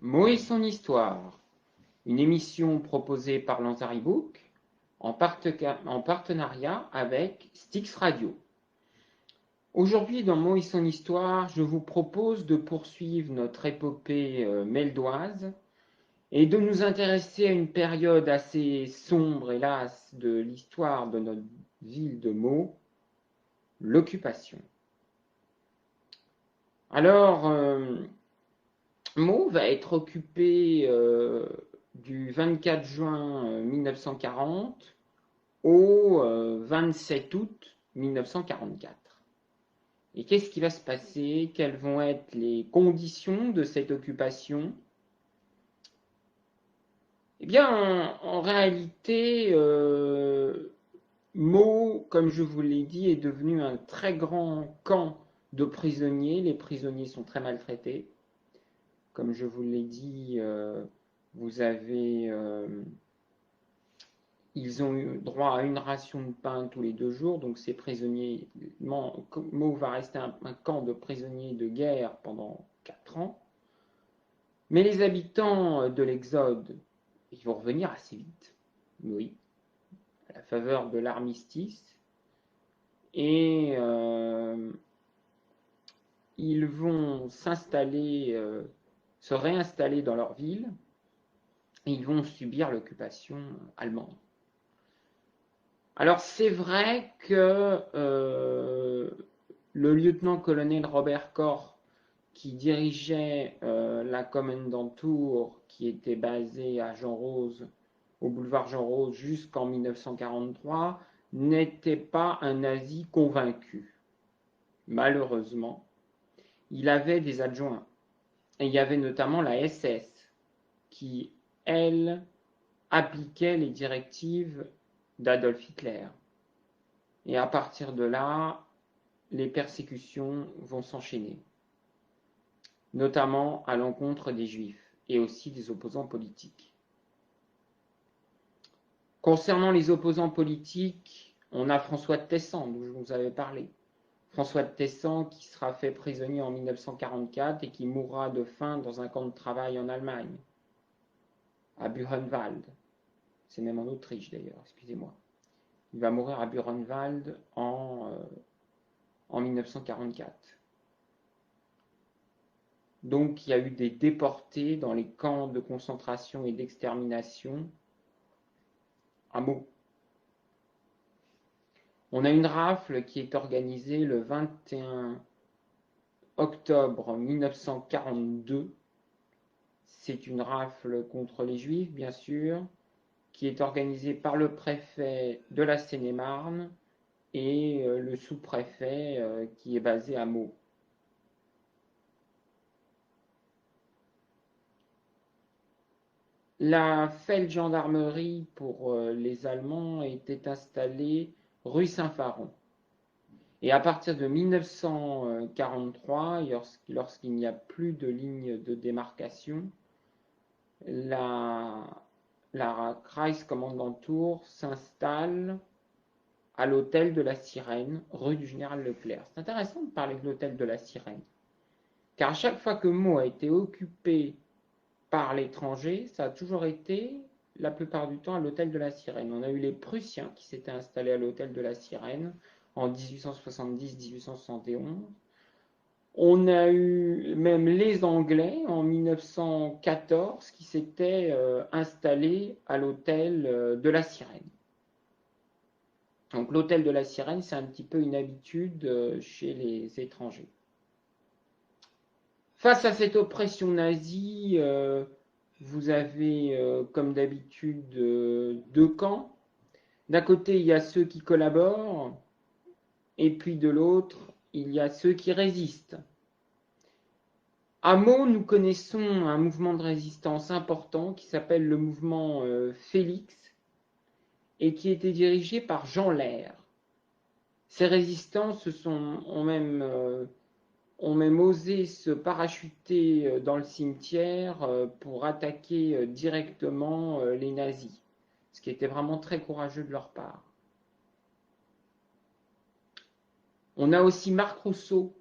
Mo et son histoire, une émission proposée par Lanzaribook en partenariat avec Styx Radio. Aujourd'hui, dans Mo et son histoire, je vous propose de poursuivre notre épopée meldoise et de nous intéresser à une période assez sombre, hélas, de l'histoire de notre ville de Meaux, l'occupation. Alors, Meaux va être occupé du 24 juin 1940 au 27 août 1944. Et qu'est-ce qui va se passer? Quelles vont être les conditions de cette occupation? Eh bien, en réalité, Meaux, comme je vous l'ai dit, est devenu un très grand camp de prisonniers. Les prisonniers sont très maltraités. Comme je vous l'ai dit, vous avez, ils ont eu droit à une ration de pain tous les 2 jours, donc ces prisonniers, Meaux va rester un camp de prisonniers de guerre pendant 4 ans. Mais les habitants de l'Exode, ils vont revenir assez vite, oui, à la faveur de l'armistice, et ils vont s'installer, se réinstaller dans leur ville, et ils vont subir l'occupation allemande. Alors c'est vrai que le lieutenant-colonel Robert Koch, qui dirigeait la Kommandantur, qui était basée à Jean Rose, au boulevard Jean Rose jusqu'en 1943, n'était pas un nazi convaincu. Malheureusement, il avait des adjoints. Et il y avait notamment la SS, qui, elle, appliquait les directives d'Adolf Hitler. Et à partir de là, les persécutions vont s'enchaîner, notamment à l'encontre des Juifs et aussi des opposants politiques. Concernant les opposants politiques, on a François de Tessan, dont je vous avais parlé. François de Tessan qui sera fait prisonnier en 1944 et qui mourra de faim dans un camp de travail en Allemagne, à Buchenwald. C'est même en Autriche d'ailleurs, excusez-moi. Il va mourir à Buchenwald en 1944. Donc il y a eu des déportés dans les camps de concentration et d'extermination à Meaux. On a une rafle qui est organisée le 21 octobre 1942. C'est une rafle contre les Juifs, bien sûr, qui est organisée par le préfet de la Seine-et-Marne et le sous-préfet qui est basé à Meaux. La Feldgendarmerie pour les Allemands était installée rue Saint-Faron. Et à partir de 1943, lorsqu'il n'y a plus de ligne de démarcation, la Reichskommandantur s'installe à l'hôtel de la Sirène, rue du Général Leclerc. C'est intéressant de parler de l'hôtel de la Sirène, car à chaque fois que Meaux a été occupé par l'étranger, ça a toujours été, la plupart du temps, à l'hôtel de la Sirène. On a eu les Prussiens qui s'étaient installés à l'hôtel de la Sirène en 1870-1871. On a eu même les Anglais en 1914 qui s'étaient installés à l'hôtel de la Sirène. Donc l'hôtel de la Sirène, c'est un petit peu une habitude chez les étrangers. Face à cette oppression nazie, vous avez, comme d'habitude, deux camps. D'un côté, il y a ceux qui collaborent, et puis de l'autre, il y a ceux qui résistent. À Meaux, nous connaissons un mouvement de résistance important qui s'appelle le mouvement Félix et qui était dirigé par Jean Lair. Ces résistants ont même osé se parachuter dans le cimetière pour attaquer directement les nazis, ce qui était vraiment très courageux de leur part. On a aussi Marc Rousseau.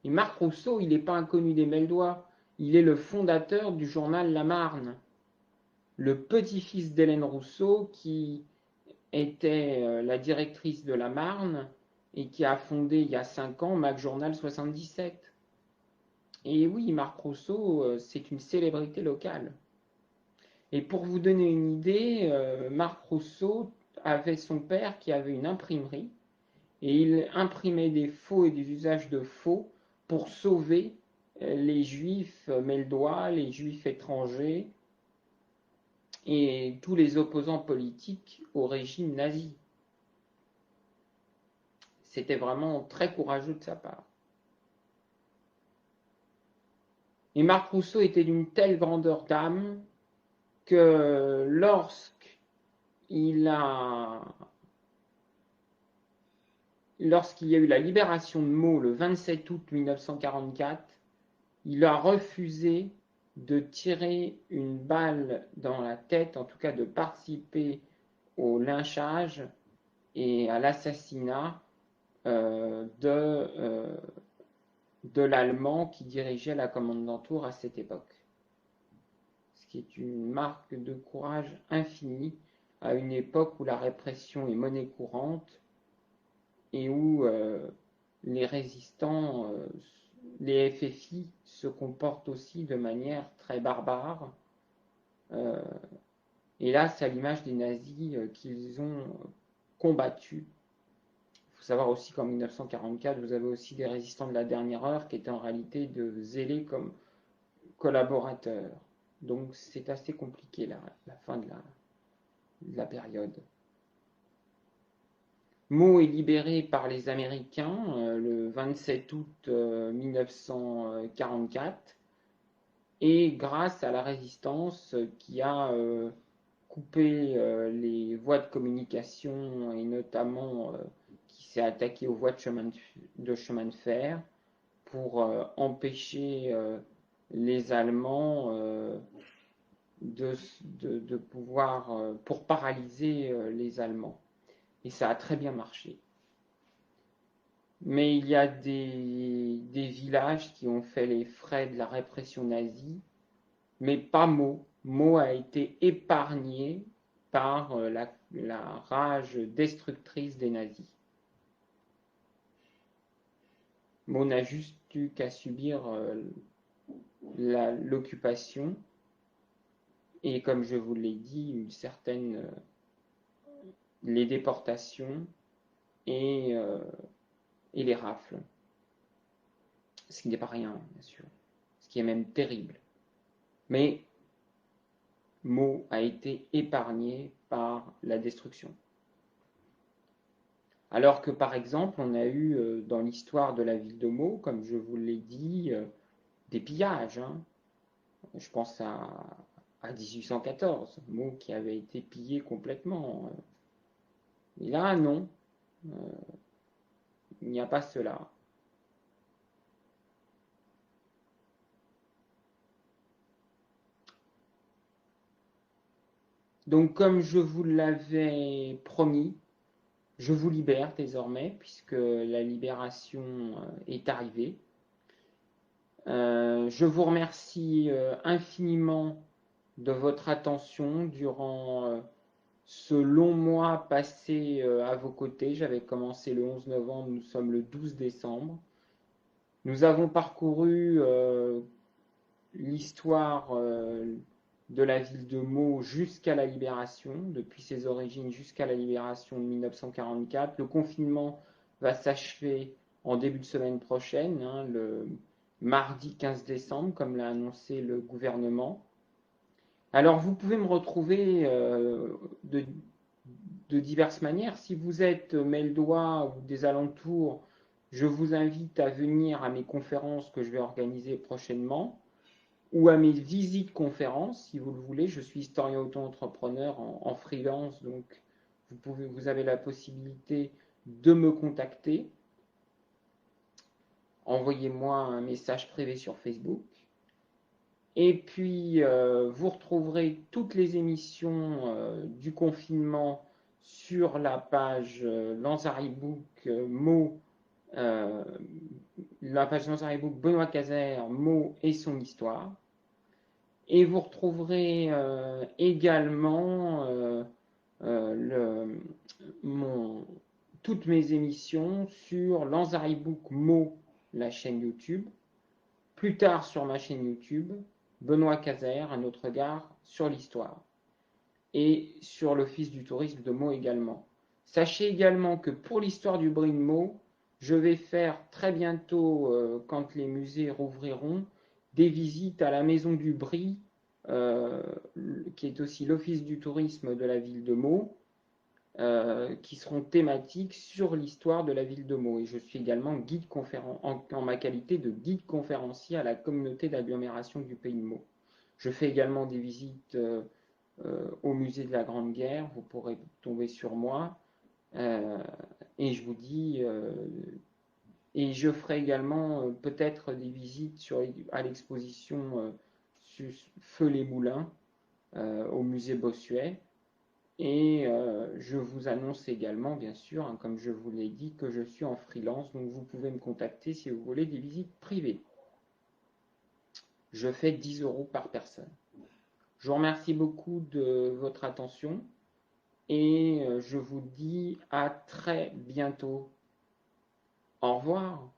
Et Marc Rousseau, il n'est pas inconnu des Meldois. il est le fondateur du journal La Marne, le petit-fils d'Hélène Rousseau qui était la directrice de La Marne et qui a fondé il y a 5 ans Mac Journal 77. Et oui, Marc Rousseau, c'est une célébrité locale. Et pour vous donner une idée, Marc Rousseau avait son père qui avait une imprimerie et il imprimait des faux et des usages de faux pour sauver les juifs meldois, les juifs étrangers et tous les opposants politiques au régime nazi. C'était vraiment très courageux de sa part. Et Marc Rousseau était d'une telle grandeur d'âme que lorsqu'il y a eu la libération de Meaux le 27 août 1944, il a refusé de tirer une balle dans la tête, en tout cas de participer au lynchage et à l'assassinat de l'Allemand qui dirigeait la commandanture à cette époque. Ce qui est une marque de courage infini à une époque où la répression est monnaie courante et où les résistants, les FFI, se comportent aussi de manière très barbare. Hélas, à l'image des nazis qu'ils ont combattus. Il faut savoir aussi qu'en 1944, vous avez aussi des résistants de la dernière heure qui étaient en réalité de zélés comme collaborateurs. Donc c'est assez compliqué la fin de la période. Meaux est libéré par les Américains le 27 août 1944 et grâce à la résistance qui a coupé les voies de communication et notamment qui s'est attaqué aux voies de chemin de fer pour empêcher les Allemands de pouvoir, pour paralyser les Allemands. Et ça a très bien marché. Mais il y a des villages qui ont fait les frais de la répression nazie, mais pas Meaux. Meaux a été épargné par la rage destructrice des nazis. Meaux n'a juste eu qu'à subir l'occupation et, comme je vous l'ai dit, une certaine les déportations et les rafles. Ce qui n'est pas rien, bien sûr. Ce qui est même terrible. Mais Meaux a été épargné par la destruction. Alors que, par exemple, on a eu dans l'histoire de la ville de Meaux, comme je vous l'ai dit, des pillages. Hein. Je pense à 1814, Meaux qui avait été pillé complètement. Et là, non. Il n'y a pas cela. Donc, comme je vous l'avais promis, je vous libère désormais, puisque la libération est arrivée. Je vous remercie infiniment de votre attention durant ce long mois passé à vos côtés. J'avais commencé le 11 novembre, nous sommes le 12 décembre. Nous avons parcouru l'histoire de la ville de Meaux jusqu'à la libération, depuis ses origines jusqu'à la libération de 1944. Le confinement va s'achever en début de semaine prochaine, hein, le mardi 15 décembre, comme l'a annoncé le gouvernement. Alors vous pouvez me retrouver de diverses manières. Si vous êtes meldois ou des alentours, je vous invite à venir à mes conférences que je vais organiser prochainement ou à mes visites conférences, si vous le voulez. Je suis historien auto-entrepreneur en freelance, donc vous avez la possibilité de me contacter. Envoyez-moi un message privé sur Facebook. Et puis, vous retrouverez toutes les émissions du confinement sur la page Lanzaribook Meaux euh, la page dans un e-book Benoît Cazer, mots et son histoire. Et vous retrouverez également mon, toutes mes émissions sur l'Anzaribook Mo, la chaîne YouTube. Plus tard sur ma chaîne YouTube, Benoît Cazer, un autre regard sur l'histoire. Et sur l'Office du tourisme de Meaux également. Sachez également que pour l'histoire du Brie de Meaux, je vais faire très bientôt, quand les musées rouvriront, des visites à la Maison du Brie, euh, qui est aussi l'Office du tourisme de la ville de Meaux, qui seront thématiques sur l'histoire de la ville de Meaux. Et je suis également guide en ma qualité de guide conférencier à la communauté d'agglomération du Pays de Meaux. Je fais également des visites au musée de la Grande Guerre, vous pourrez tomber sur moi. Et je vous dis, et je ferai également peut-être des visites à l'exposition Feu les Moulins au musée Bossuet. Et je vous annonce également, bien sûr, hein, comme je vous l'ai dit, que je suis en freelance, donc vous pouvez me contacter si vous voulez des visites privées. Je fais 10 € par personne. Je vous remercie beaucoup de votre attention et je vous dis à très bientôt. Au revoir.